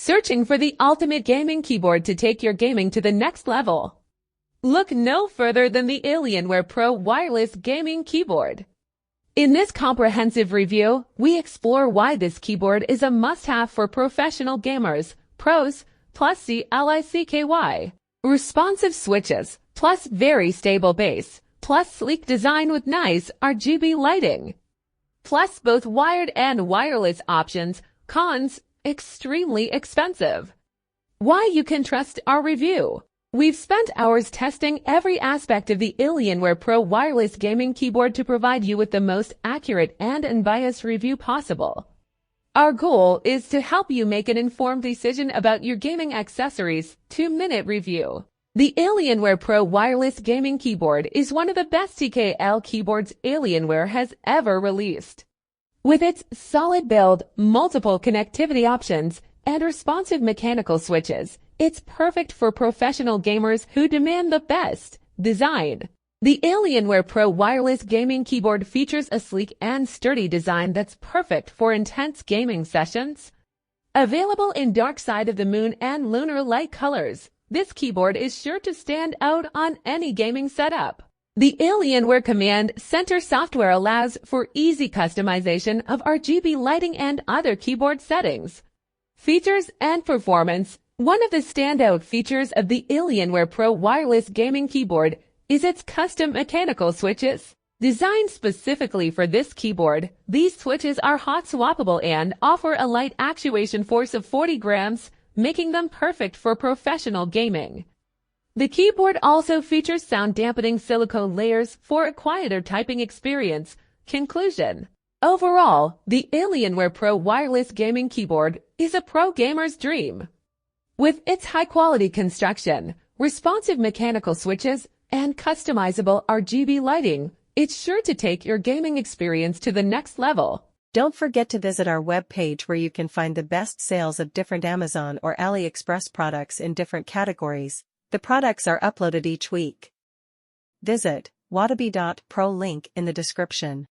Searching for the ultimate gaming keyboard to take your gaming to the next level? Look no further than the Alienware Pro Wireless Gaming Keyboard. In this comprehensive review, we explore why this keyboard is a must-have for professional gamers, pros, plus CLICKY. Responsive switches, plus very stable bass, plus sleek design with nice RGB lighting. Plus both wired and wireless options. Cons: extremely expensive. Why you can trust our review. We've spent hours testing every aspect of the Alienware Pro Wireless Gaming Keyboard to provide you with the most accurate and unbiased review possible. Our goal is to help you make an informed decision about your gaming accessories. 2-minute review. The Alienware Pro Wireless Gaming Keyboard is one of the best TKL keyboards Alienware has ever released. With its solid build, multiple connectivity options, and responsive mechanical switches, it's perfect for professional gamers who demand the best design. The Alienware Pro Wireless Gaming Keyboard features a sleek and sturdy design that's perfect for intense gaming sessions. Available in dark side of the moon and lunar light colors, this keyboard is sure to stand out on any gaming setup. The Alienware Command Center software allows for easy customization of RGB lighting and other keyboard settings. Features and performance. One of the standout features of the Alienware Pro Wireless Gaming Keyboard is its custom mechanical switches. Designed specifically for this keyboard, these switches are hot swappable and offer a light actuation force of 40 grams, making them perfect for professional gaming. The keyboard also features sound dampening silicone layers for a quieter typing experience. Conclusion. Overall, the Alienware Pro Wireless Gaming Keyboard is a pro gamer's dream. With its high-quality construction, responsive mechanical switches, and customizable RGB lighting, it's sure to take your gaming experience to the next level. Don't forget to visit our webpage where you can find the best sales of different Amazon or AliExpress products in different categories. The products are uploaded each week. Visit wadabe.pro, link in the description.